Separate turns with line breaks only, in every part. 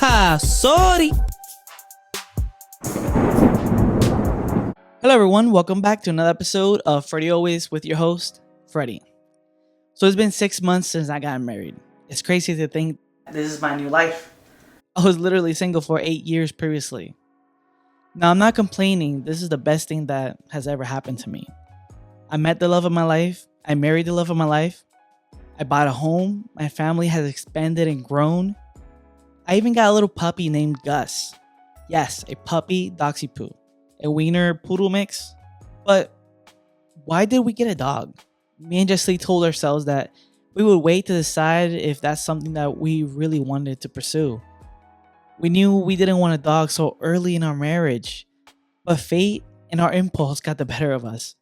Ha, sorry. Hello everyone, welcome back to another episode of Freddy Always with your host, Freddy. So it's been 6 months since I got married. It's crazy to think this is my new life. I was literally single for 8 years previously. Now I'm not complaining, this is the best thing that has ever happened to me. I met the love of my life, I married the love of my life, I bought a home, my family has expanded and grown. I even got a little puppy named Gus. Yes, a puppy doxiepoo. A wiener poodle mix. But why did we get a dog? Me and Jessie told ourselves that we would wait to decide if that's something that we really wanted to pursue. We knew we didn't want a dog so early in our marriage, but fate and our impulse got the better of us.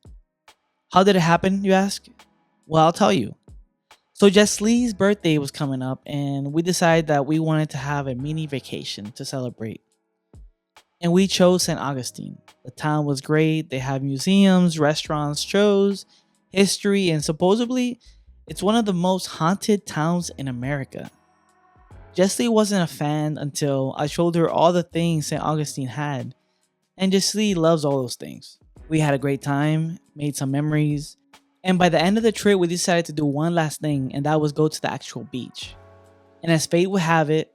How did it happen, you ask? Well, I'll tell you. So Jesslie's birthday was coming up and we decided that we wanted to have a mini vacation to celebrate. And we chose St. Augustine. The town was great. They have museums, restaurants, shows, history, and supposedly it's one of the most haunted towns in America. Jessie wasn't a fan until I showed her all the things St. Augustine had. And Jessie loves all those things. We had a great time, made some memories, and by the end of the trip, we decided to do one last thing, and that was go to the actual beach. And as fate would have it,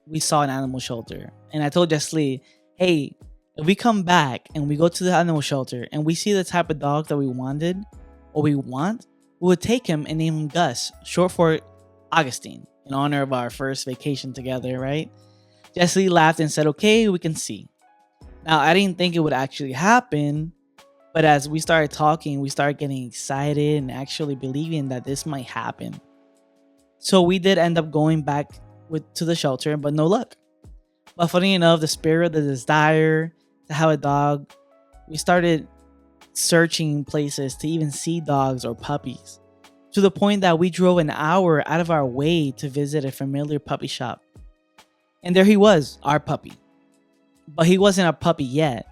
we saw an animal shelter. And I told Jessie, hey, if we come back and we go to the animal shelter and we see the type of dog that we wanted or we want, we would take him and name him Gus, short for Augustine, in honor of our first vacation together, right? Jessie laughed and said, okay, we can see. Now, I didn't think it would actually happen, but as we started talking, we started getting excited and actually believing that this might happen. So we did end up going back to the shelter, but no luck. But funny enough, the spirit, the desire to have a dog, we started searching places to even see dogs or puppies. To the point that we drove an hour out of our way to visit a familiar puppy shop. And there he was, our puppy. But he wasn't a puppy yet.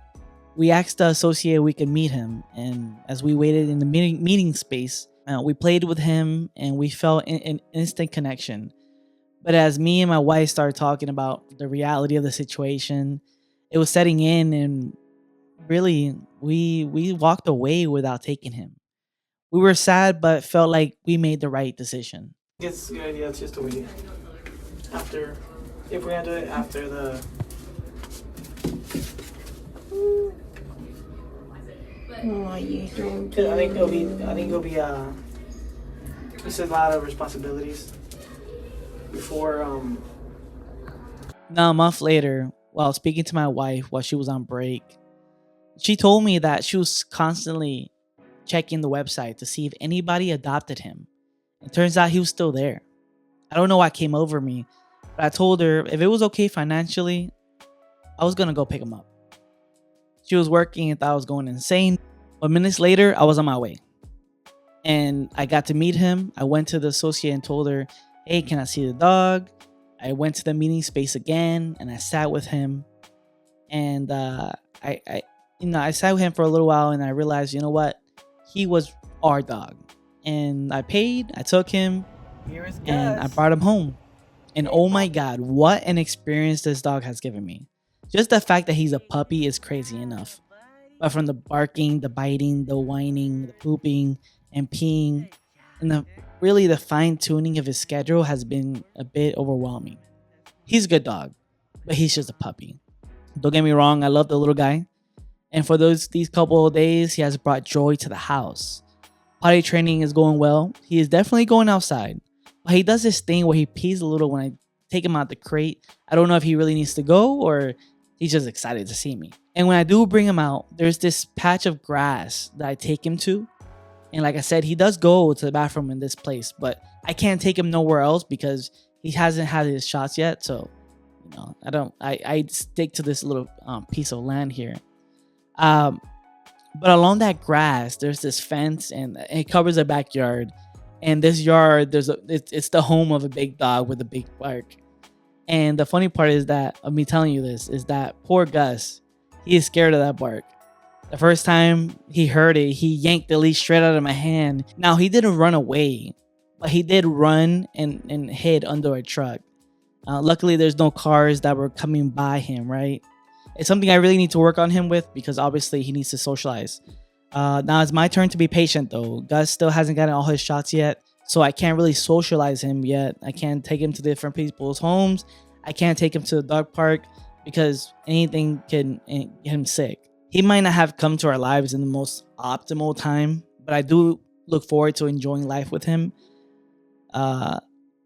We asked the associate we could meet him. And as we waited in the meeting space, we played with him and we felt an instant connection. But as me and my wife started talking about the reality of the situation, it was setting in and really we walked away without taking him. We were sad but felt like we made the right decision.
It's a good idea just to wait after, if we're gonna do it after the.
Oh, you don't.
I think it'll be it's a lot of responsibilities before
Now a month later, while speaking to my wife while she was on break, she told me that she was constantly checking the website to see if anybody adopted him. It turns out he was still there. I don't know what came over me, but I told her if it was okay financially, I was gonna go pick him up. She was working and thought I was going insane, but minutes later, I was on my way. And I got to meet him. I went to the associate and told her, hey, can I see the dog? I went to the meeting space again and I sat with him. And I sat with him for a little while and I realized, you know what? He was our dog. And I paid, I took him, and I brought him home. And oh my God, what an experience this dog has given me. Just the fact that he's a puppy is crazy enough. But from the barking, the biting, the whining, the pooping, and peeing, and the fine tuning of his schedule has been a bit overwhelming. He's a good dog, but he's just a puppy. Don't get me wrong, I love the little guy. And for these couple of days, he has brought joy to the house. Potty training is going well. He is definitely going outside. But he does this thing where he pees a little when I take him out the crate. I don't know if he really needs to go or he's just excited to see me. And when I do bring him out, there's this patch of grass that I take him to. And like I said, he does go to the bathroom in this place, but I can't take him nowhere else because he hasn't had his shots yet. So, I stick to this little piece of land here. But along that grass, there's this fence and it covers the backyard. And this yard, it's the home of a big dog with a big bark. And the funny part is that, of me telling you this, is that poor Gus, he is scared of that bark. The first time he heard it, he yanked the leash straight out of my hand. Now, he didn't run away, but he did run and hid under a truck. Luckily, there's no cars that were coming by him, right? It's something I really need to work on him with because obviously he needs to socialize. Now it's my turn to be patient though. Gus still hasn't gotten all his shots yet, so I can't really socialize him yet. I can't take him to different people's homes. I can't take him to the dog park because anything can get him sick. He might not have come to our lives in the most optimal time, but I do look forward to enjoying life with him.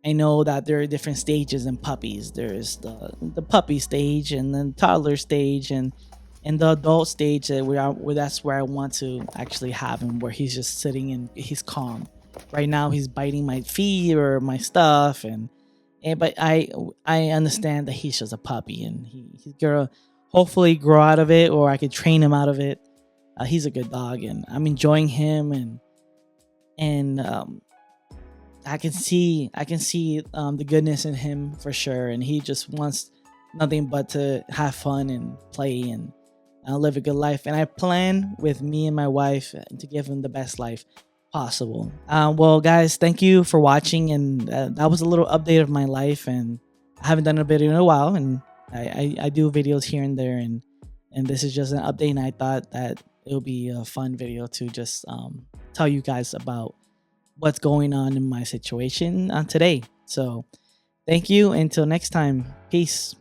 I know that there are different stages in puppies. There's the puppy stage and then toddler stage and the adult stage where that's where I want to actually have him, where he's just sitting and he's calm. Right now he's biting my feet or my stuff and but I understand that he's just a puppy and he's gonna hopefully grow out of it, or I could train him out of it. He's a good dog and I'm enjoying him and I can see the goodness in him for sure, and he just wants nothing but to have fun and play and live a good life. And I plan with me and my wife to give him the best life possible. Well, guys, thank you for watching, and that was a little update of my life. And I haven't done a video in a while, and I do videos here and there, and this is just an update. And I thought that it would be a fun video to just tell you guys about what's going on in my situation today. So thank you. Until next time. Peace.